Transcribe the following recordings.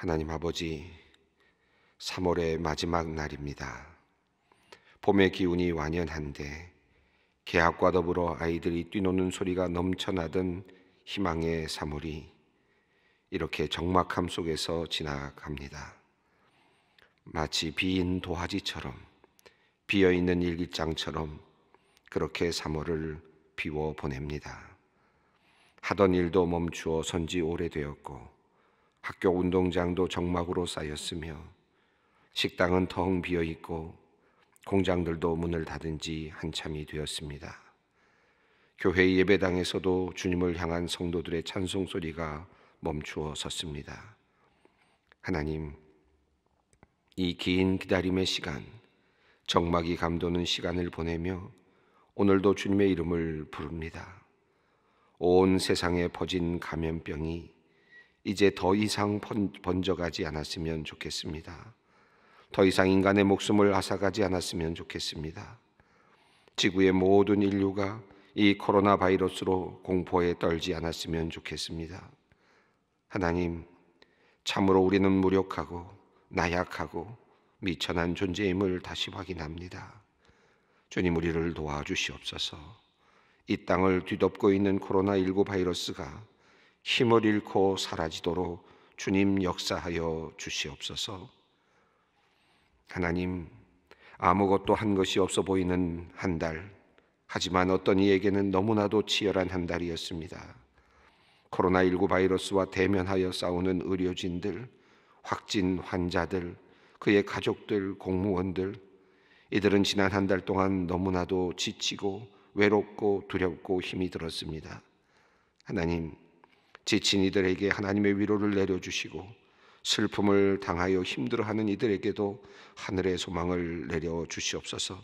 하나님 아버지, 3월의 마지막 날입니다. 봄의 기운이 완연한데 개학과 더불어 아이들이 뛰노는 소리가 넘쳐나던 희망의 3월이 이렇게 적막함 속에서 지나갑니다. 마치 비인 도화지처럼, 비어있는 일기장처럼 그렇게 3월을 비워 보냅니다. 하던 일도 멈추어 선지 오래되었고 학교 운동장도 적막으로 쌓였으며 식당은 텅 비어있고 공장들도 문을 닫은 지 한참이 되었습니다. 교회 예배당에서도 주님을 향한 성도들의 찬송 소리가 멈추어 섰습니다. 하나님, 이 긴 기다림의 시간, 적막이 감도는 시간을 보내며 오늘도 주님의 이름을 부릅니다. 온 세상에 퍼진 감염병이 이제 더 이상 번져가지 않았으면 좋겠습니다. 더 이상 인간의 목숨을 앗아가지 않았으면 좋겠습니다. 지구의 모든 인류가 이 코로나 바이러스로 공포에 떨지 않았으면 좋겠습니다. 하나님, 참으로 우리는 무력하고 나약하고 미천한 존재임을 다시 확인합니다. 주님, 우리를 도와주시옵소서. 이 땅을 뒤덮고 있는 코로나19 바이러스가 힘을 잃고 사라지도록 주님 역사하여 주시옵소서. 하나님, 아무것도 한 것이 없어 보이는 한 달, 하지만 어떤 이에게는 너무나도 치열한 한 달이었습니다. 코로나19 바이러스와 대면하여 싸우는 의료진들, 확진 환자들, 그의 가족들, 공무원들, 이들은 지난 한 달 동안 너무나도 지치고 외롭고 두렵고 힘이 들었습니다. 하나님, 지친 이들에게 하나님의 위로를 내려주시고 슬픔을 당하여 힘들어하는 이들에게도 하늘의 소망을 내려주시옵소서.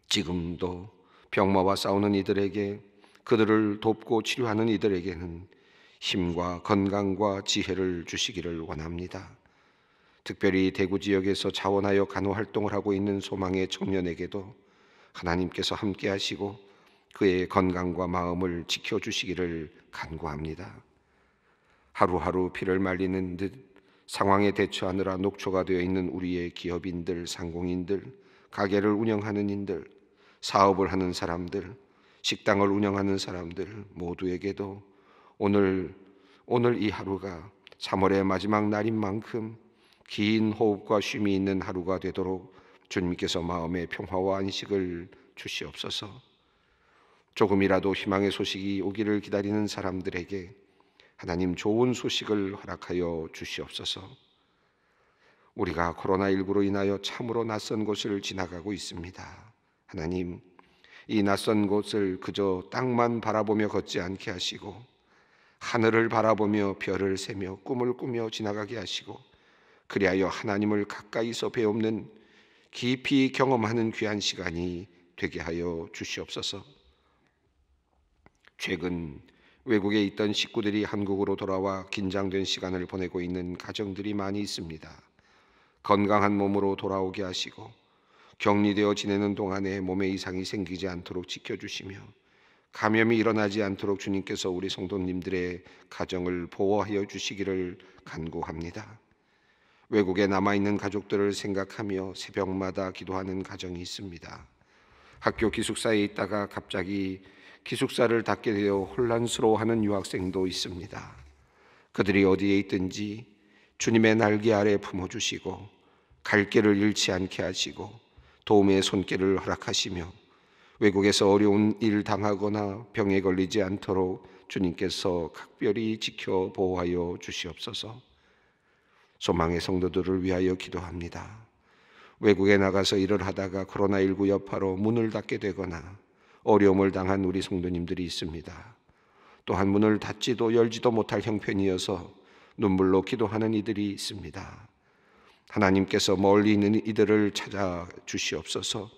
지금도 병마와 싸우는 이들에게, 그들을 돕고 치료하는 이들에게는 힘과 건강과 지혜를 주시기를 원합니다. 특별히 대구 지역에서 자원하여 간호활동을 하고 있는 소망의 청년에게도 하나님께서 함께 하시고 그의 건강과 마음을 지켜주시기를 간구합니다. 하루하루 피를 말리는 듯 상황에 대처하느라 녹초가 되어 있는 우리의 기업인들, 상공인들, 가게를 운영하는 인들, 사업을 하는 사람들, 식당을 운영하는 사람들 모두에게도 오늘 이 하루가 3월의 마지막 날인 만큼 긴 호흡과 쉼이 있는 하루가 되도록 주님께서 마음의 평화와 안식을 주시옵소서. 조금이라도 희망의 소식이 오기를 기다리는 사람들에게 하나님 좋은 소식을 허락하여 주시옵소서. 우리가 코로나19로 인하여 참으로 낯선 곳을 지나가고 있습니다. 하나님, 이 낯선 곳을 그저 땅만 바라보며 걷지 않게 하시고 하늘을 바라보며 별을 세며 꿈을 꾸며 지나가게 하시고 그리하여 하나님을 가까이서 배우는 깊이 경험하는 귀한 시간이 되게 하여 주시옵소서. 최근 외국에 있던 식구들이 한국으로 돌아와 긴장된 시간을 보내고 있는 가정들이 많이 있습니다. 건강한 몸으로 돌아오게 하시고 격리되어 지내는 동안에 몸에 이상이 생기지 않도록 지켜주시며 감염이 일어나지 않도록 주님께서 우리 성도님들의 가정을 보호하여 주시기를 간구합니다. 외국에 남아있는 가족들을 생각하며 새벽마다 기도하는 가정이 있습니다. 학교 기숙사에 있다가 갑자기 기숙사를 닫게 되어 혼란스러워하는 유학생도 있습니다. 그들이 어디에 있든지 주님의 날개 아래 품어주시고 갈 길을 잃지 않게 하시고 도움의 손길을 허락하시며 외국에서 어려운 일 당하거나 병에 걸리지 않도록 주님께서 각별히 지켜 보호하여 주시옵소서. 소망의 성도들을 위하여 기도합니다. 외국에 나가서 일을 하다가 코로나19 여파로 문을 닫게 되거나 어려움을 당한 우리 성도님들이 있습니다. 또한 문을 닫지도 열지도 못할 형편이어서 눈물로 기도하는 이들이 있습니다. 하나님께서 멀리 있는 이들을 찾아 주시옵소서.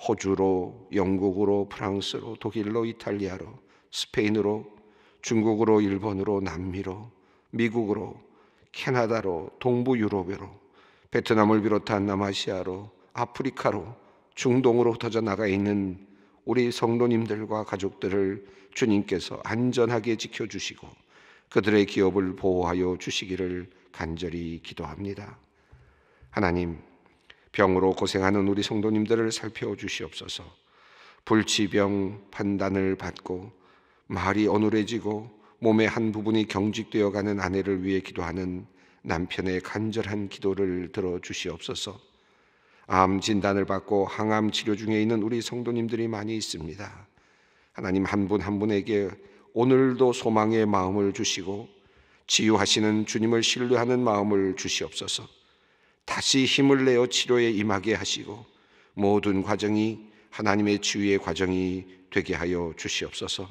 호주로, 영국으로, 프랑스로, 독일로, 이탈리아로, 스페인으로, 중국으로, 일본으로, 남미로, 미국으로, 캐나다로, 동부 유럽으로, 베트남을 비롯한 남아시아로, 아프리카로, 중동으로 흩어져 나가 있는 우리 성도님들과 가족들을 주님께서 안전하게 지켜주시고 그들의 기업을 보호하여 주시기를 간절히 기도합니다. 하나님, 병으로 고생하는 우리 성도님들을 살펴주시옵소서. 불치병 판단을 받고 말이 어눌해지고 몸의 한 부분이 경직되어 가는 아내를 위해 기도하는 남편의 간절한 기도를 들어주시옵소서. 암 진단을 받고 항암 치료 중에 있는 우리 성도님들이 많이 있습니다. 하나님, 한 분 한 분에게 오늘도 소망의 마음을 주시고 치유하시는 주님을 신뢰하는 마음을 주시옵소서. 다시 힘을 내어 치료에 임하게 하시고 모든 과정이 하나님의 치유의 과정이 되게 하여 주시옵소서.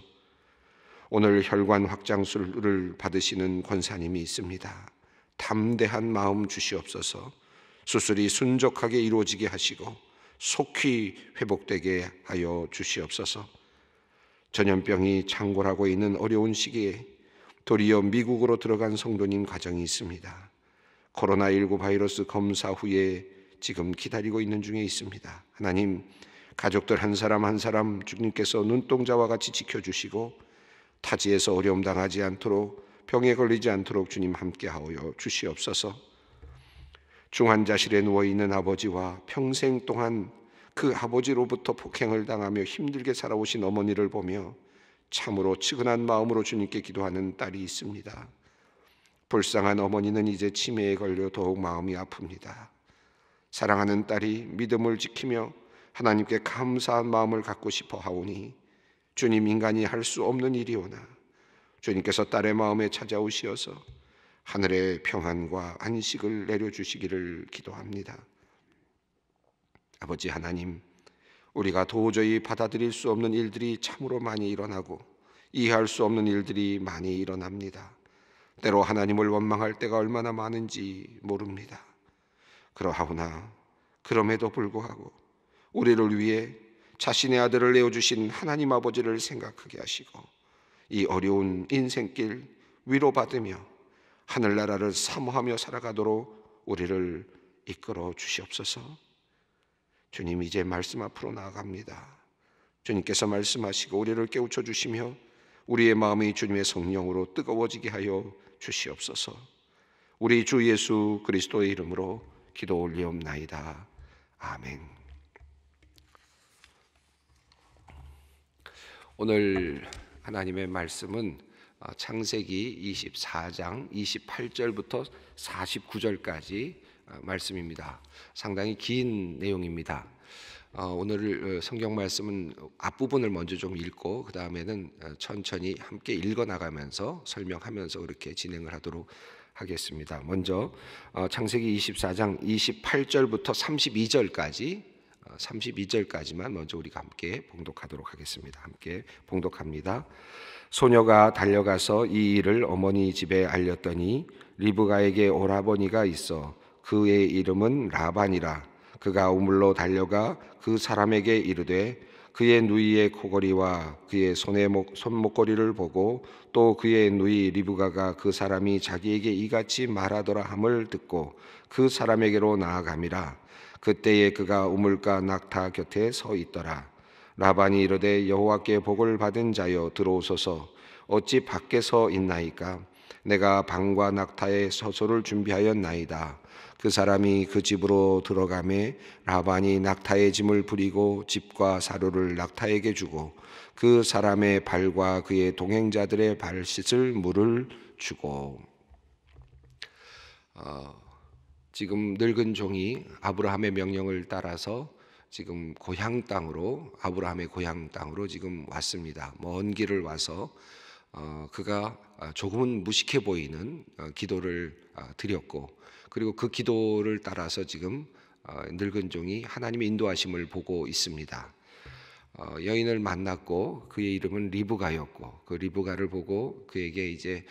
오늘 혈관 확장술을 받으시는 권사님이 있습니다. 담대한 마음 주시옵소서. 수술이 순적하게 이루어지게 하시고 속히 회복되게 하여 주시옵소서. 전염병이 창궐하고 있는 어려운 시기에 도리어 미국으로 들어간 성도님 가정이 있습니다. 코로나19 바이러스 검사 후에 지금 기다리고 있는 중에 있습니다. 하나님, 가족들 한 사람 한 사람 주님께서 눈동자와 같이 지켜주시고 타지에서 어려움 당하지 않도록, 병에 걸리지 않도록 주님 함께하여 주시옵소서. 중환자실에 누워있는 아버지와 평생 동안 그 아버지로부터 폭행을 당하며 힘들게 살아오신 어머니를 보며 참으로 측은한 마음으로 주님께 기도하는 딸이 있습니다. 불쌍한 어머니는 이제 치매에 걸려 더욱 마음이 아픕니다. 사랑하는 딸이 믿음을 지키며 하나님께 감사한 마음을 갖고 싶어 하오니 주님, 인간이 할 수 없는 일이오나 주님께서 딸의 마음에 찾아오시어서 하늘의 평안과 안식을 내려주시기를 기도합니다. 아버지 하나님, 우리가 도저히 받아들일 수 없는 일들이 참으로 많이 일어나고 이해할 수 없는 일들이 많이 일어납니다. 때로 하나님을 원망할 때가 얼마나 많은지 모릅니다. 그러하오나 그럼에도 불구하고 우리를 위해 자신의 아들을 내어주신 하나님 아버지를 생각하게 하시고 이 어려운 인생길 위로받으며 하늘나라를 사모하며 살아가도록 우리를 이끌어 주시옵소서. 주님, 이제 말씀 앞으로 나아갑니다. 주님께서 말씀하시고 우리를 깨우쳐 주시며 우리의 마음이 주님의 성령으로 뜨거워지게 하여 주시옵소서. 우리 주 예수 그리스도의 이름으로 기도 올리옵나이다. 아멘. 오늘 하나님의 말씀은 창세기 24장 28절부터 49절까지 말씀입니다. 상당히 긴 내용입니다. 오늘 성경 말씀은 앞부분을 먼저 좀 읽고 그 다음에는 천천히 함께 읽어나가면서 설명하면서 그렇게 진행을 하도록 하겠습니다. 먼저 창세기 24장 28절부터 32절까지만 먼저 우리가 함께 봉독하도록 하겠습니다. 함께 봉독합니다. 소녀가 달려가서 이 일을 어머니 집에 알렸더니 리브가에게 오라버니가 있어 그의 이름은 라반이라. 그가 우물로 달려가 그 사람에게 이르되 그의 누이의 코걸이와 그의 손목걸이를 보고 또 그의 누이 리브가가 그 사람이 자기에게 이같이 말하더라 함을 듣고 그 사람에게로 나아감이라. 그때에 그가 우물가 낙타 곁에 서 있더라. 라반이 이르되 여호와께 복을 받은 자여 들어오소서. 어찌 밖에서 있나이까? 내가 방과 낙타의 서소를 준비하였나이다. 그 사람이 그 집으로 들어가매 라반이 낙타의 짐을 부리고 집과 사료를 낙타에게 주고 그 사람의 발과 그의 동행자들의 발 씻을 물을 주고. 지금 늙은 종이 아브라함의 명령을 따라서 지금 아브라함의 고향 땅으로 지금 왔습니다. 먼 길을 와서 그가 조금은 무식해 보이는 기도를 드렸고, 그리고 그 기도를 따라서 지금 늙은 종이 하나님의 인도하심을 보고 있습니다. 여인을 만났고 그의 이름은 리브가였고 그 리브가를 보고 그에게 이제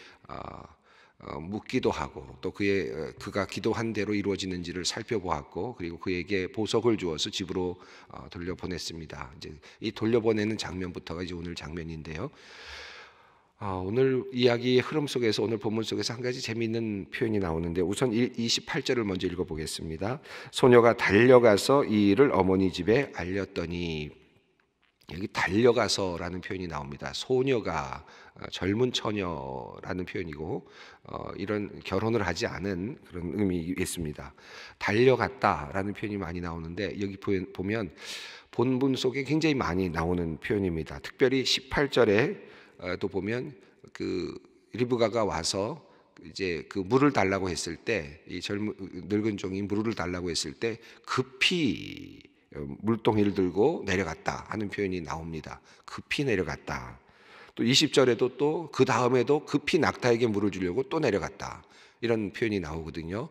묻기도 하고 또 그가 기도한 대로 이루어지는지를 살펴보았고, 그리고 그에게 보석을 주어서 집으로 돌려보냈습니다. 이제 이 돌려보내는 장면부터가 이제 오늘 장면인데요. 오늘 이야기의 흐름 속에서, 오늘 본문 속에서 한 가지 재미있는 표현이 나오는데, 우선 28절을 먼저 읽어보겠습니다. 소녀가 달려가서 이 일을 어머니 집에 알렸더니, 여기 달려가서라는 표현이 나옵니다. 소녀가 젊은 처녀라는 표현이고 이런 결혼을 하지 않은 그런 의미가 있습니다. 달려갔다라는 표현이 많이 나오는데 여기 보면 본문 속에 굉장히 많이 나오는 표현입니다. 특별히 18절에도 보면 그 리브가가 와서 이제 그 물을 달라고 했을 때 이 늙은 종이 물을 달라고 했을 때 급히 물동이를 들고 내려갔다 하는 표현이 나옵니다. 급히 내려갔다. 또 20절에도 또 그 다음에도 급히 낙타에게 물을 주려고 또 내려갔다. 이런 표현이 나오거든요.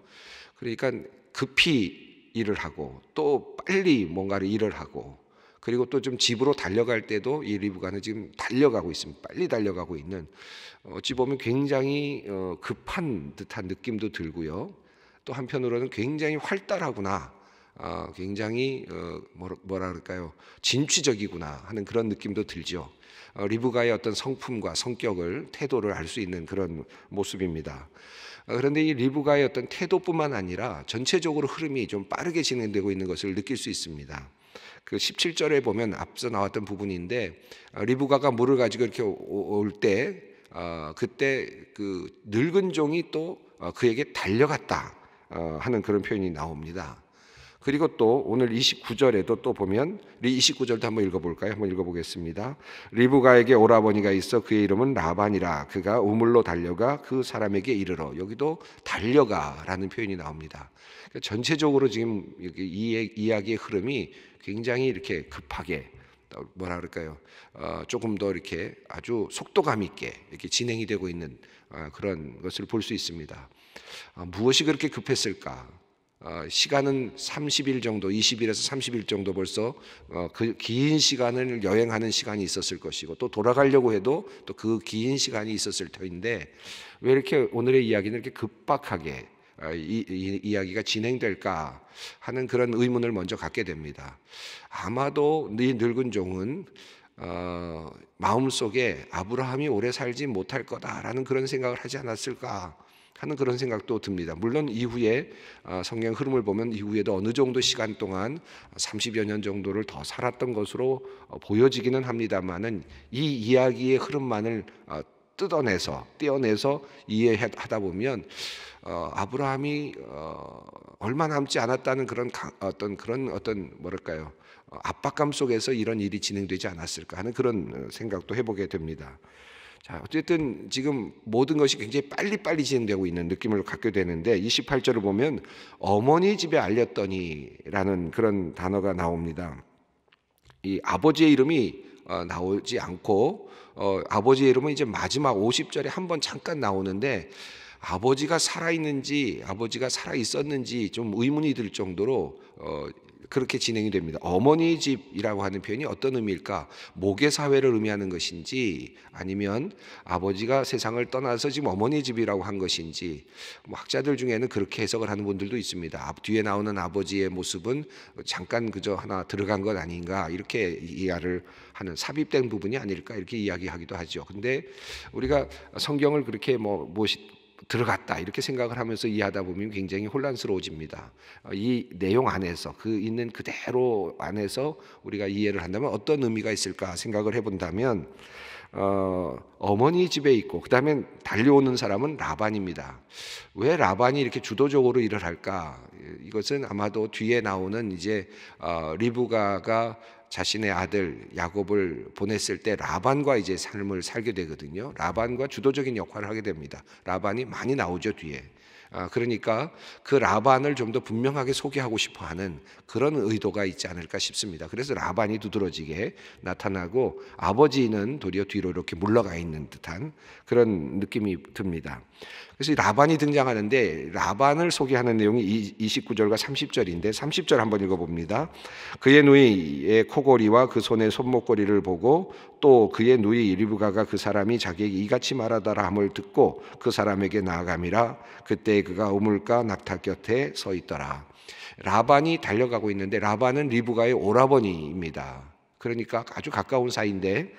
그러니까 급히 일을 하고 또 빨리 뭔가를 일을 하고 그리고 또 좀 집으로 달려갈 때도 이 리브가는 지금 달려가고 있습니다. 빨리 달려가고 있는 어찌 보면 굉장히 급한 듯한 느낌도 들고요. 또 한편으로는 굉장히 활달하구나. 굉장히 뭐라 그럴까요? 진취적이구나 하는 그런 느낌도 들죠. 리브가의 어떤 성품과 성격을 태도를 알 수 있는 그런 모습입니다. 그런데 이 리브가의 어떤 태도뿐만 아니라 전체적으로 흐름이 좀 빠르게 진행되고 있는 것을 느낄 수 있습니다. 그 17절에 보면 앞서 나왔던 부분인데 리브가가 물을 가지고 이렇게 올 때 그때 그 늙은 종이 또 그에게 달려갔다 하는 그런 표현이 나옵니다. 그리고 또 오늘 29절에도 또 보면 29절도 한번 읽어볼까요? 한번 읽어보겠습니다. 리브가에게 오라버니가 있어 그의 이름은 라반이라 그가 우물로 달려가 그 사람에게 이르러. 여기도 달려가라는 표현이 나옵니다. 전체적으로 지금 이 이야기의 흐름이 굉장히 이렇게 급하게 뭐라 그럴까요? 조금 더 이렇게 아주 속도감 있게 이렇게 진행이 되고 있는 그런 것을 볼 수 있습니다. 무엇이 그렇게 급했을까? 시간은 30일 정도, 20일에서 30일 정도 벌써 그 긴 시간을 여행하는 시간이 있었을 것이고 또 돌아가려고 해도 또 그 긴 시간이 있었을 터인데 왜 이렇게 오늘의 이야기는 이렇게 급박하게 이 이야기가 진행될까 하는 그런 의문을 먼저 갖게 됩니다. 아마도 네 늙은 종은 마음속에 아브라함이 오래 살지 못할 거다라는 그런 생각을 하지 않았을까 하는 그런 생각도 듭니다. 물론 이후에 성경 흐름을 보면 이후에도 어느 정도 시간 동안 30여 년 정도를 더 살았던 것으로 보여지기는 합니다만은 이 이야기의 흐름만을 떼어내서 이해하다 보면 아브라함이 얼마 남지 않았다는 그런 어떤 뭐랄까요? 압박감 속에서 이런 일이 진행되지 않았을까 하는 그런 생각도 해보게 됩니다. 자, 어쨌든 지금 모든 것이 굉장히 빨리빨리 진행되고 있는 느낌을 갖게 되는데 28절을 보면 어머니 집에 알렸더니라는 그런 단어가 나옵니다. 이 아버지의 이름이 나오지 않고 아버지의 이름은 이제 마지막 50절에 한번 잠깐 나오는데 아버지가 살아있는지 아버지가 살아있었는지 좀 의문이 들 정도로 그렇게 진행이 됩니다. 어머니 집이라고 하는 표현이 어떤 의미일까? 모계 사회를 의미하는 것인지 아니면 아버지가 세상을 떠나서 지금 어머니 집이라고 한 것인지 학자들 중에는 그렇게 해석을 하는 분들도 있습니다. 뒤에 나오는 아버지의 모습은 잠깐 그저 하나 들어간 것 아닌가 이렇게 이해를 하는 삽입된 부분이 아닐까 이렇게 이야기하기도 하죠. 근데 우리가 성경을 그렇게 들어갔다 이렇게 생각을 하면서 이해하다 보면 굉장히 혼란스러워집니다. 이 내용 안에서 그 있는 그대로 안에서 우리가 이해를 한다면 어떤 의미가 있을까 생각을 해본다면 어머니 집에 있고 그 다음에 달려오는 사람은 라반입니다. 왜 라반이 이렇게 주도적으로 일을 할까? 이것은 아마도 뒤에 나오는 이제 리브가가 자신의 아들 야곱을 보냈을 때 라반과 이제 삶을 살게 되거든요. 라반과 주도적인 역할을 하게 됩니다. 라반이 많이 나오죠 뒤에. 그러니까 그 라반을 좀 더 분명하게 소개하고 싶어하는 그런 의도가 있지 않을까 싶습니다. 그래서 라반이 두드러지게 나타나고 아버지는 도리어 뒤로 이렇게 물러가 있는 듯한 그런 느낌이 듭니다. 그래서 라반이 등장하는데 라반을 소개하는 내용이 29절과 30절인데 30절 한번 읽어봅니다. 그의 누이의 코골이와 그 손의 손목걸이를 보고 또 그의 누이 리브가가 그 사람이 자기에게 이같이 말하더라 함을 듣고 그 사람에게 나아감이라. 그때 그가 우물가 낙타 곁에 서 있더라. 라반이 달려가고 있는데 라반은 리브가의 오라버니입니다. 그러니까 아주 가까운 사이인데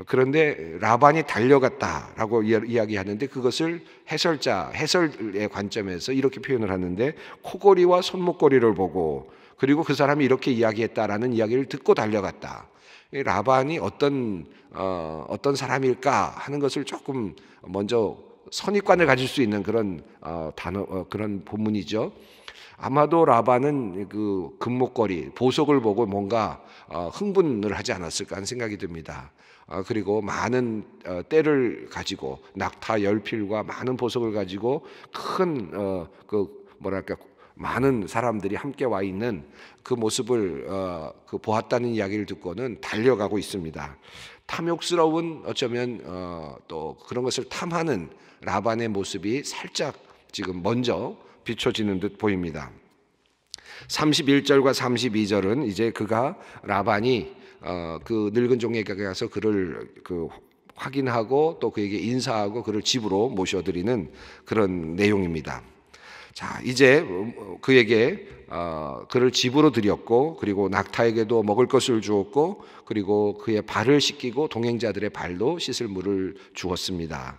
그런데 라반이 달려갔다라고 이야기하는데 그것을 해설의 관점에서 이렇게 표현을 하는데 코골이와 손목걸이를 보고 그리고 그 사람이 이렇게 이야기했다라는 이야기를 듣고 달려갔다. 이 라반이 어떤 사람일까 하는 것을 조금 먼저 선입관을 가질 수 있는 그런 그런 본문이죠. 아마도 라반은 그 금목걸이, 보석을 보고 뭔가 흥분을 하지 않았을까 하는 생각이 듭니다. 그리고 많은 떼를 가지고 낙타 10필과 많은 보석을 가지고 큰 많은 사람들이 함께 와 있는 그 모습을 보았다는 이야기를 듣고는 달려가고 있습니다. 탐욕스러운 어쩌면 또 그런 것을 탐하는 라반의 모습이 살짝 지금 먼저 비춰지는 듯 보입니다. 31절과 32절은 이제 라반이 그 늙은 종에게 가서 그를 확인하고 또 그에게 인사하고 그를 집으로 모셔드리는 그런 내용입니다. 자, 이제 그에게 그를 집으로 들였고, 그리고 낙타에게도 먹을 것을 주었고, 그리고 그의 발을 씻기고 동행자들의 발도 씻을 물을 주었습니다.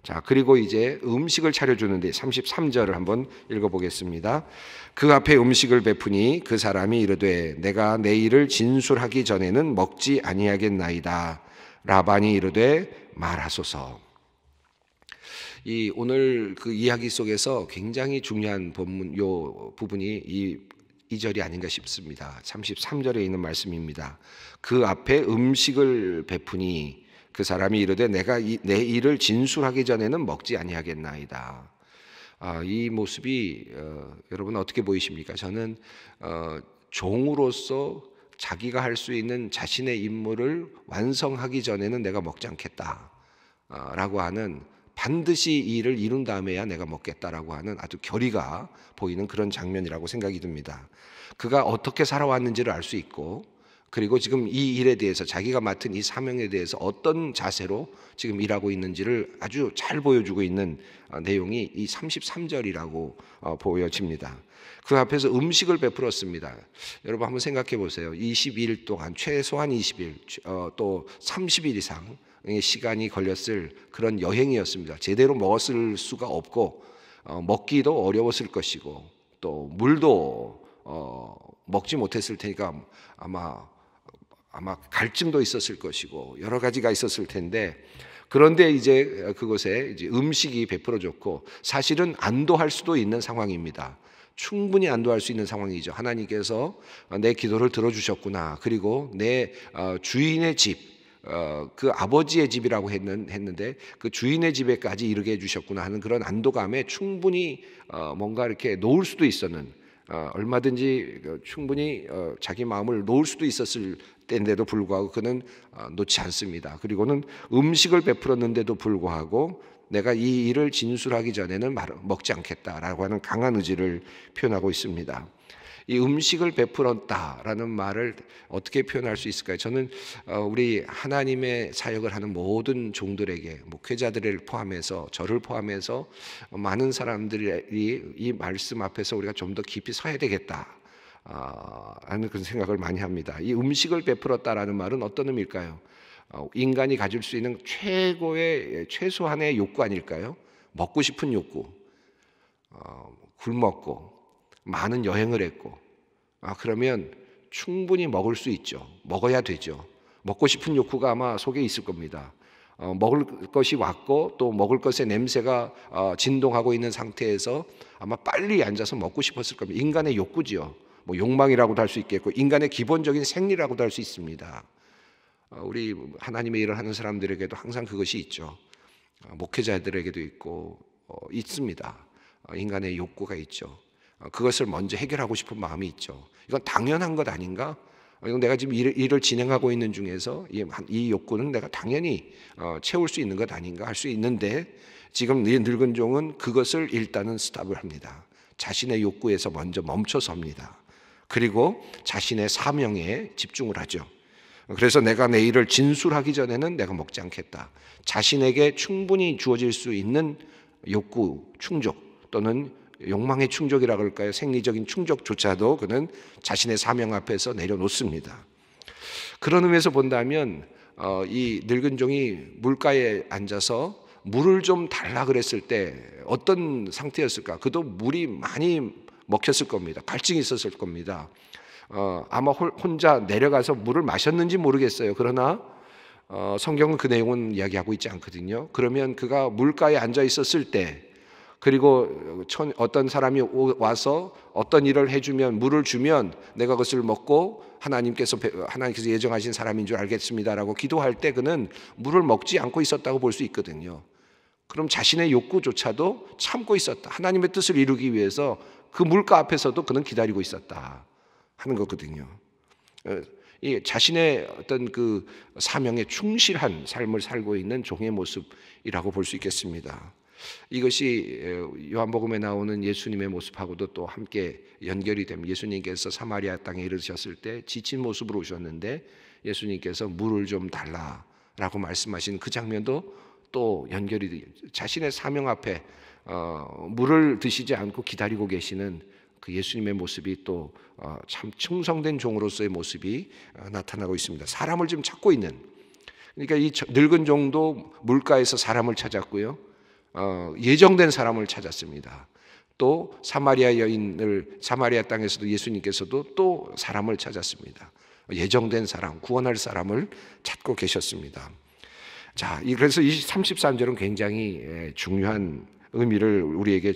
자, 그리고 이제 음식을 차려주는데 33절을 한번 읽어보겠습니다. 그 앞에 음식을 베푸니 그 사람이 이르되 내가 내 일을 진술하기 전에는 먹지 아니하겠나이다. 라반이 이르되 말하소서. 이 오늘 그 이야기 속에서 굉장히 중요한 부분이 이 절이 아닌가 싶습니다. 33절에 있는 말씀입니다. 그 앞에 음식을 베푸니 그 사람이 이르되 내가 내 일을 진술하기 전에는 먹지 아니하겠나이다. 이 모습이 여러분 어떻게 보이십니까? 저는 종으로서 자기가 할 수 있는 자신의 임무를 완성하기 전에는 내가 먹지 않겠다라고 하는, 반드시 이 일을 이룬 다음에야 내가 먹겠다라고 하는 아주 결의가 보이는 그런 장면이라고 생각이 듭니다. 그가 어떻게 살아왔는지를 알 수 있고, 그리고 지금 이 일에 대해서 자기가 맡은 이 사명에 대해서 어떤 자세로 지금 일하고 있는지를 아주 잘 보여주고 있는 내용이 이 33절이라고 보여집니다. 그 앞에서 음식을 베풀었습니다. 여러분 한번 생각해 보세요. 20일 동안 최소한 20일 또 30일 이상 시간이 걸렸을 그런 여행이었습니다. 제대로 먹었을 수가 없고 먹기도 어려웠을 것이고 또 물도 먹지 못했을 테니까 아마 갈증도 있었을 것이고 여러 가지가 있었을 텐데, 그런데 이제 그곳에 이제 음식이 베풀어졌고 사실은 안도할 수도 있는 상황입니다. 충분히 안도할 수 있는 상황이죠. 하나님께서 내 기도를 들어주셨구나. 그리고 내 주인의 집, 그 아버지의 집이라고 했는데 그 주인의 집에까지 이르게 해주셨구나 하는 그런 안도감에 충분히 뭔가 이렇게 놓을 수도 있었는, 얼마든지 충분히 자기 마음을 놓을 수도 있었을 때인데도 불구하고 그는 놓지 않습니다. 그리고는 음식을 베풀었는데도 불구하고 내가 이 일을 진술하기 전에는 먹지 않겠다라고 하는 강한 의지를 표현하고 있습니다. 이 음식을 베풀었다라는 말을 어떻게 표현할 수 있을까요? 저는 우리 하나님의 사역을 하는 모든 종들에게, 목회자들을 포함해서 저를 포함해서 많은 사람들이 이 말씀 앞에서 우리가 좀 더 깊이 서야 되겠다 하는 그런 생각을 많이 합니다. 이 음식을 베풀었다라는 말은 어떤 의미일까요? 인간이 가질 수 있는 최소한의 욕구 아닐까요? 먹고 싶은 욕구, 굶었고 많은 여행을 했고 그러면 충분히 먹을 수 있죠. 먹어야 되죠. 먹고 싶은 욕구가 아마 속에 있을 겁니다. 먹을 것이 왔고 또 먹을 것의 냄새가 진동하고 있는 상태에서 아마 빨리 앉아서 먹고 싶었을 겁니다. 인간의 욕구지요. 뭐 욕망이라고도 할 수 있겠고 인간의 기본적인 생리라고도 할 수 있습니다. 우리 하나님의 일을 하는 사람들에게도 항상 그것이 있죠. 목회자들에게도 있고 있습니다. 인간의 욕구가 있죠. 그것을 먼저 해결하고 싶은 마음이 있죠. 이건 당연한 것 아닌가? 이건 내가 지금 일을 진행하고 있는 중에서 이 욕구는 내가 당연히 채울 수 있는 것 아닌가 할 수 있는데, 지금 이 늙은 종은 그것을 일단은 스탑을 합니다. 자신의 욕구에서 먼저 멈춰섭니다. 그리고 자신의 사명에 집중을 하죠. 그래서 내가 내 일을 진술하기 전에는 내가 먹지 않겠다. 자신에게 충분히 주어질 수 있는 욕구 충족 또는 욕망의 충족이라 그럴까요? 생리적인 충족조차도 그는 자신의 사명 앞에서 내려놓습니다. 그런 의미에서 본다면 이 늙은 종이 물가에 앉아서 물을 좀 달라 그랬을 때 어떤 상태였을까? 그도 물이 많이 먹혔을 겁니다. 갈증이 있었을 겁니다. 아마 혼자 내려가서 물을 마셨는지 모르겠어요. 그러나 성경은 그 내용은 이야기하고 있지 않거든요. 그러면 그가 물가에 앉아 있었을 때, 그리고 어떤 사람이 와서 어떤 일을 해주면, 물을 주면 내가 그것을 먹고 하나님께서 예정하신 사람인 줄 알겠습니다라고 기도할 때 그는 물을 먹지 않고 있었다고 볼 수 있거든요. 그럼 자신의 욕구조차도 참고 있었다. 하나님의 뜻을 이루기 위해서 그 물가 앞에서도 그는 기다리고 있었다 하는 거거든요. 이 자신의 어떤 그 사명에 충실한 삶을 살고 있는 종의 모습이라고 볼 수 있겠습니다. 이것이 요한복음에 나오는 예수님의 모습하고도 또 함께 연결이 됩니다. 예수님께서 사마리아 땅에 이르셨을 때 지친 모습으로 오셨는데 예수님께서 물을 좀 달라라고 말씀하신 그 장면도 또 연결이 돼요. 자신의 사명 앞에 물을 드시지 않고 기다리고 계시는 그 예수님의 모습이 또 참 충성된 종으로서의 모습이 나타나고 있습니다. 사람을 좀 찾고 있는, 그러니까 이 늙은 종도 물가에서 사람을 찾았고요, 예정된 사람을 찾았습니다. 또 사마리아 땅에서도 예수님께서도 또 사람을 찾았습니다. 예정된 사람, 구원할 사람을 찾고 계셨습니다. 자, 그래서 이 33절은 굉장히 중요한 의미를 우리에게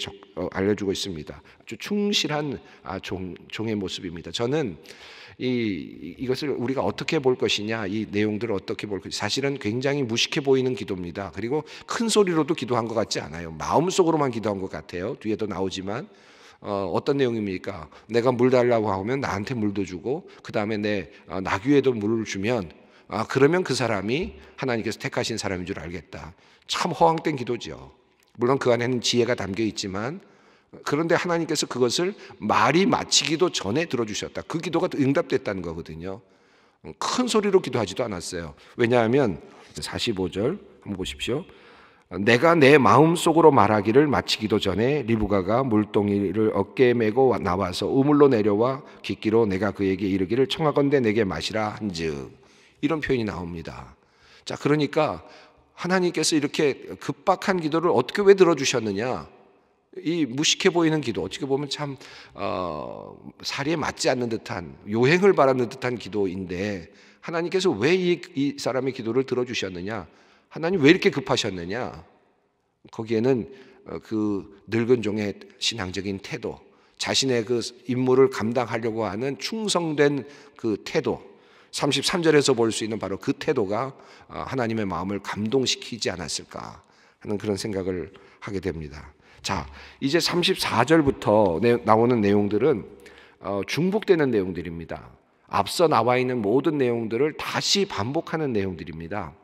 알려주고 있습니다. 아주 충실한 종의 모습입니다. 저는 이것을 우리가 어떻게 볼 것이냐, 이 내용들을 어떻게 볼 것이냐, 사실은 굉장히 무식해 보이는 기도입니다. 그리고 큰 소리로도 기도한 것 같지 않아요. 마음속으로만 기도한 것 같아요. 뒤에도 나오지만 어떤 내용입니까? 내가 물 달라고 하면 나한테 물도 주고, 그 다음에 내 나귀에도 물을 주면 그러면 그 사람이 하나님께서 택하신 사람인 줄 알겠다. 참 허황된 기도죠. 물론 그 안에는 지혜가 담겨 있지만, 그런데 하나님께서 그것을 말이 마치기도 전에 들어주셨다. 그 기도가 응답됐다는 거거든요. 큰 소리로 기도하지도 않았어요. 왜냐하면 45절 한번 보십시오. 내가 내 마음속으로 말하기를 마치기도 전에 리브가가 물동이를 어깨에 메고 나와서 우물로 내려와 깃기로 내가 그에게 이르기를 청하건대 내게 마시라 한즉, 이런 표현이 나옵니다. 자, 그러니까 하나님께서 이렇게 급박한 기도를 어떻게 왜 들어주셨느냐? 이 무식해 보이는 기도, 어떻게 보면 참 사리에 맞지 않는 듯한, 요행을 바라는 듯한 기도인데 하나님께서 왜 이 사람의 기도를 들어주셨느냐? 하나님 왜 이렇게 급하셨느냐? 거기에는 그 늙은 종의 신앙적인 태도, 자신의 그 임무를 감당하려고 하는 충성된 그 태도, 33절에서 볼 수 있는 바로 그 태도가 하나님의 마음을 감동시키지 않았을까 하는 그런 생각을 하게 됩니다. 자, 이제 34절부터 나오는 내용들은 중복되는 내용들입니다. 앞서 나와 있는 모든 내용들을 다시 반복하는 내용들입니다.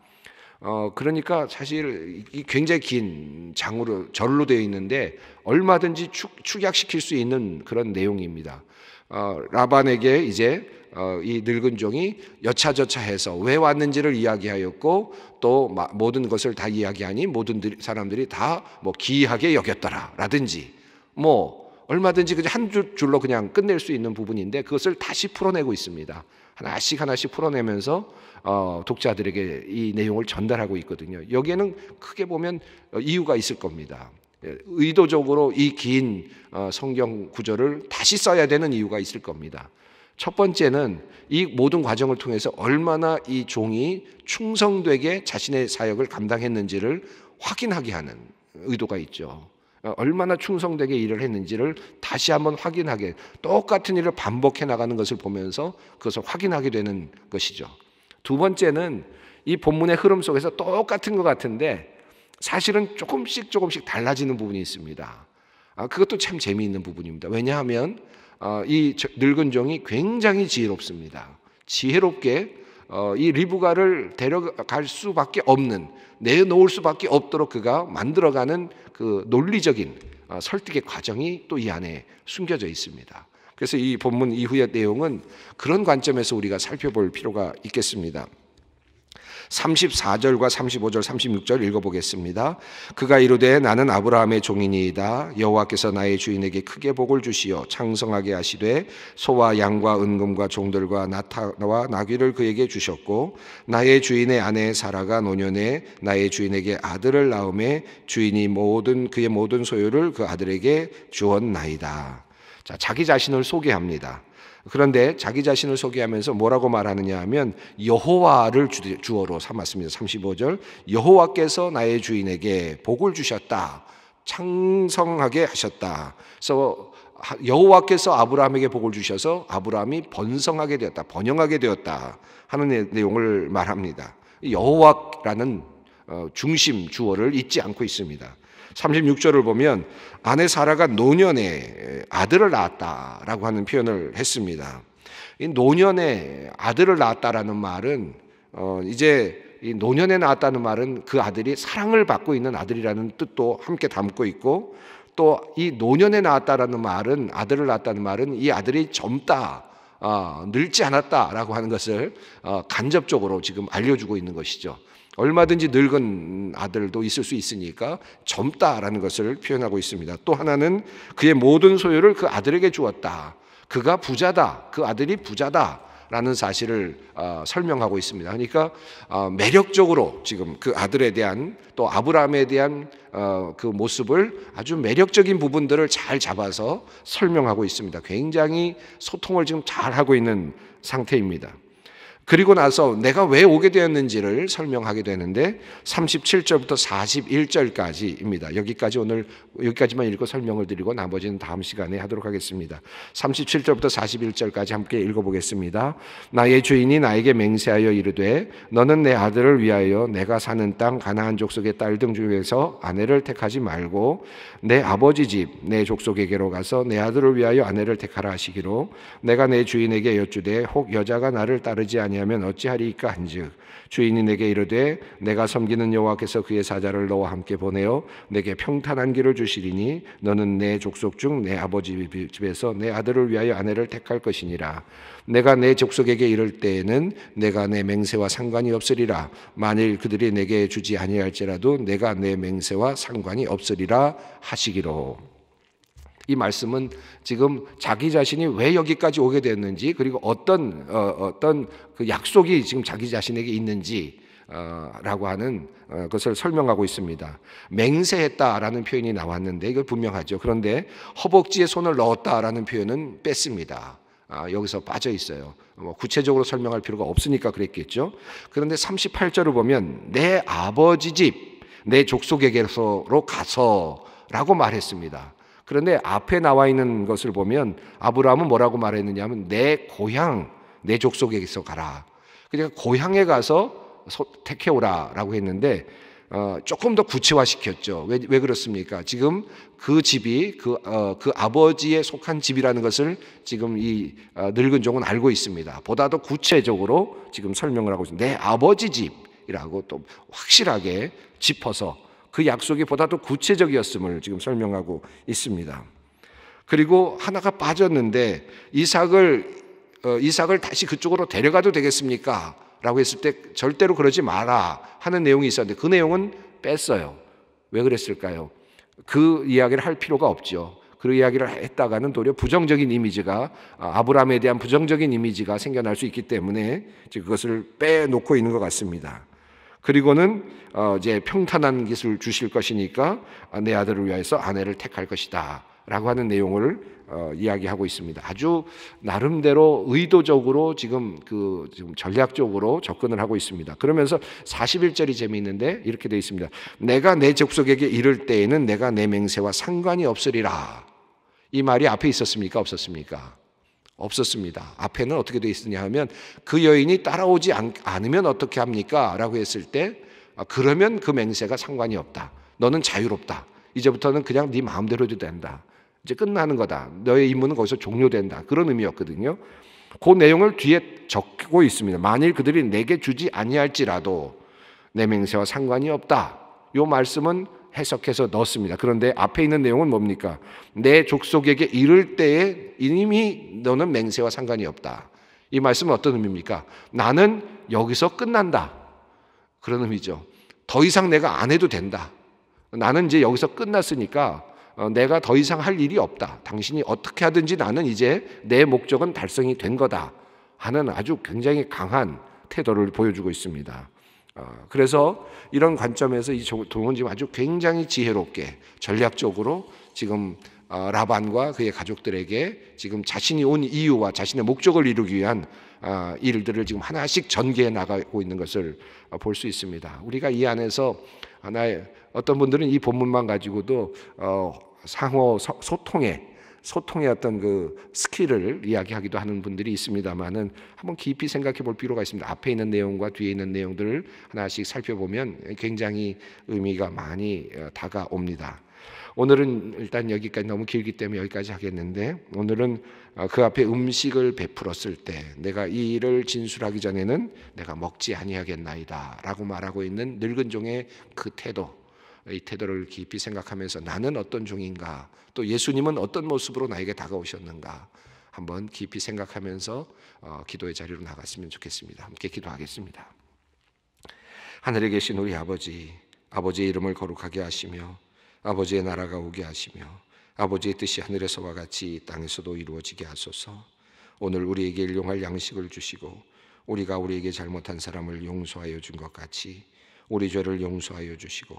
그러니까 사실 굉장히 긴 절로 되어 있는데 얼마든지 축약시킬 수 있는 그런 내용입니다. 라반에게 이제 이 늙은 종이 여차저차해서 왜 왔는지를 이야기하였고, 또 모든 것을 다 이야기하니 모든 사람들이 다 뭐 기이하게 여겼더라 라든지, 뭐 얼마든지 그냥 한 줄로 그냥 끝낼 수 있는 부분인데 그것을 다시 풀어내고 있습니다. 하나씩 풀어내면서 독자들에게 이 내용을 전달하고 있거든요. 여기에는 크게 보면 이유가 있을 겁니다. 의도적으로 이 긴 성경 구절을 다시 써야 되는 이유가 있을 겁니다. 첫 번째는 이 모든 과정을 통해서 얼마나 이 종이 충성되게 자신의 사역을 감당했는지를 확인하게 하는 의도가 있죠. 얼마나 충성되게 일을 했는지를 다시 한번 확인하게, 똑같은 일을 반복해 나가는 것을 보면서 그것을 확인하게 되는 것이죠. 두 번째는 이 본문의 흐름 속에서 똑같은 것 같은데 사실은 조금씩 달라지는 부분이 있습니다. 그것도 참 재미있는 부분입니다. 왜냐하면 이 늙은 종이 굉장히 지혜롭습니다. 지혜롭게 이 리브가를 데려갈 수밖에 없는, 내놓을 수밖에 없도록 그가 만들어가는 그 논리적인 설득의 과정이 또 이 안에 숨겨져 있습니다. 그래서 이 본문 이후의 내용은 그런 관점에서 우리가 살펴볼 필요가 있겠습니다. 34절과 35절, 36절 읽어보겠습니다. 그가 이르되 나는 아브라함의 종이니이다. 여호와께서 나의 주인에게 크게 복을 주시어 창성하게 하시되 소와 양과 은금과 종들과 나타와 나귀를 그에게 주셨고 나의 주인의 아내 사라가 노년에 나의 주인에게 아들을 낳음에 주인이 그의 모든 소유를 그 아들에게 주었나이다. 자, 자기 자신을 소개합니다. 그런데 자기 자신을 소개하면서 뭐라고 말하느냐 하면 여호와를 주어로 삼았습니다. 35절 여호와께서 나의 주인에게 복을 주셨다. 창성하게 하셨다. 그래서 여호와께서 아브라함에게 복을 주셔서 아브라함이 번성하게 되었다. 번영하게 되었다 하는 내용을 말합니다. 여호와라는 중심 주어를 잊지 않고 있습니다. 36절을 보면 아내 사라가 노년에 아들을 낳았다라고 하는 표현을 했습니다. 이 노년에 아들을 낳았다라는 말은 이제 이 노년에 낳았다는 말은 그 아들이 사랑을 받고 있는 아들이라는 뜻도 함께 담고 있고, 또 이 노년에 낳았다라는 말은 아들을 낳았다는 말은 이 아들이 젊다, 늙지 않았다라고 하는 것을 간접적으로 지금 알려주고 있는 것이죠. 얼마든지 늙은 아들도 있을 수 있으니까 젊다라는 것을 표현하고 있습니다. 또 하나는 그의 모든 소유를 그 아들에게 주었다. 그가 부자다. 그 아들이 부자다라는 사실을 설명하고 있습니다. 그러니까 매력적으로 지금 그 아들에 대한 또 아브라함에 대한 그 모습을 아주 매력적인 부분들을 잘 잡아서 설명하고 있습니다. 굉장히 소통을 지금 잘 하고 있는 상태입니다. 그리고 나서 내가 왜 오게 되었는지를 설명하게 되는데 37절부터 41절까지입니다. 여기까지만 읽고 설명을 드리고 나머지는 다음 시간에 하도록 하겠습니다. 37절부터 41절까지 함께 읽어보겠습니다. 나의 주인이 나에게 맹세하여 이르되 너는 내 아들을 위하여 내가 사는 땅 가나안 족속의 딸 등 중에서 아내를 택하지 말고 내 아버지 집 내 족속에게로 가서 내 아들을 위하여 아내를 택하라 하시기로 내가 내 주인에게 여쭈되 혹 여자가 나를 따르지 아니하면 어찌하리이까 한즉 주인이 내게 이르되 내가 섬기는 여호와께서 그의 사자를 너와 함께 보내어 내게 평탄한 길을 주시리니 너는 내 족속 중 내 아버지 집에서 내 아들을 위하여 아내를 택할 것이니라. 내가 내 족속에게 이를 때에는 내가 내 맹세와 상관이 없으리라. 만일 그들이 내게 주지 아니할지라도 내가 내 맹세와 상관이 없으리라 하시기로. 이 말씀은 지금 자기 자신이 왜 여기까지 오게 됐는지, 그리고 어떤 그 약속이 지금 자기 자신에게 있는지 라고 하는 것을 설명하고 있습니다. 맹세했다라는 표현이 나왔는데 이거 분명하죠. 그런데 허벅지에 손을 넣었다라는 표현은 뺐습니다. 여기서 빠져 있어요. 구체적으로 설명할 필요가 없으니까 그랬겠죠. 그런데 38절을 보면 내 아버지 집, 내 족속에게로 가서라고 말했습니다. 그런데 앞에 나와 있는 것을 보면 아브라함은 뭐라고 말했느냐 하면 내 고향, 내 족속에게서 가라. 그러니까 고향에 가서 택해오라라고 했는데 조금 더 구체화시켰죠. 왜 그렇습니까? 지금 그 집이 그 아버지에 속한 집이라는 것을 지금 이 늙은 종은 알고 있습니다. 보다 더 구체적으로 지금 설명을 하고 있습니다. 내 아버지 집이라고 또 확실하게 짚어서 그 약속이 보다 더 구체적이었음을 지금 설명하고 있습니다. 그리고 하나가 빠졌는데 이삭을 다시 그쪽으로 데려가도 되겠습니까? 라고 했을 때 절대로 그러지 마라 하는 내용이 있었는데 그 내용은 뺐어요. 왜 그랬을까요? 그 이야기를 할 필요가 없죠. 그 이야기를 했다가는 도리어 부정적인 이미지가 아브라함에 대한 부정적인 이미지가 생겨날 수 있기 때문에 그것을 빼놓고 있는 것 같습니다. 그리고는 이제 평탄한 것을 주실 것이니까 내 아들을 위해서 아내를 택할 것이다 라고 하는 내용을 이야기하고 있습니다. 아주 나름대로 의도적으로 지금 전략적으로 접근을 하고 있습니다. 그러면서 41절이 재미있는데 이렇게 되어 있습니다. 내가 내 족속에게 이를 때에는 내가 내 맹세와 상관이 없으리라. 이 말이 앞에 있었습니까? 없었습니까? 없었습니다. 앞에는 어떻게 되어 있느냐 하면 그 여인이 따라오지 않으면 어떻게 합니까? 라고 했을 때 그러면 그 맹세가 상관이 없다. 너는 자유롭다. 이제부터는 그냥 네 마음대로 해도 된다. 이제 끝나는 거다. 너의 임무는 거기서 종료된다. 그런 의미였거든요. 그 내용을 뒤에 적고 있습니다. 만일 그들이 내게 주지 아니할지라도 내 맹세와 상관이 없다. 이 말씀은 해석해서 넣었습니다. 그런데 앞에 있는 내용은 뭡니까? 내 족속에게 이를 때에 이미 너는 맹세와 상관이 없다. 이 말씀은 어떤 의미입니까? 나는 여기서 끝난다. 그런 의미죠. 더 이상 내가 안 해도 된다. 나는 이제 여기서 끝났으니까 내가 더 이상 할 일이 없다. 당신이 어떻게 하든지 나는 이제 내 목적은 달성이 된 거다 하는 아주 굉장히 강한 태도를 보여주고 있습니다. 그래서 이런 관점에서 이 동은 지금 아주 굉장히 지혜롭게 전략적으로 지금 라반과 그의 가족들에게 지금 자신이 온 이유와 자신의 목적을 이루기 위한 일들을 지금 하나씩 전개해 나가고 있는 것을 볼 수 있습니다. 우리가 이 안에서 하나의 어떤 분들은 이 본문만 가지고도 상호 소통의 어떤 그 스킬을 이야기하기도 하는 분들이 있습니다만은 한번 깊이 생각해 볼 필요가 있습니다. 앞에 있는 내용과 뒤에 있는 내용들을 하나씩 살펴보면 굉장히 의미가 많이 다가옵니다. 오늘은 일단 여기까지 너무 길기 때문에 여기까지 하겠는데, 오늘은 그 앞에 음식을 베풀었을 때 내가 이 일을 진술하기 전에는 내가 먹지 아니하겠나이다 라고 말하고 있는 늙은 종의 그 태도, 이 태도를 깊이 생각하면서 나는 어떤 종인가, 또 예수님은 어떤 모습으로 나에게 다가오셨는가 한번 깊이 생각하면서 기도의 자리로 나갔으면 좋겠습니다. 함께 기도하겠습니다. 하늘에 계신 우리 아버지, 아버지의 이름을 거룩하게 하시며 아버지의 나라가 오게 하시며 아버지의 뜻이 하늘에서와 같이 이 땅에서도 이루어지게 하소서. 오늘 우리에게 일용할 양식을 주시고 우리가 우리에게 잘못한 사람을 용서하여 준 것 같이 우리 죄를 용서하여 주시고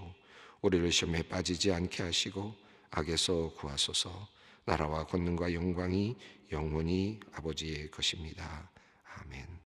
우리를 시험에 빠지지 않게 하시고 악에서 구하소서. 나라와 권능과 영광이 영원히 아버지의 것입니다. 아멘.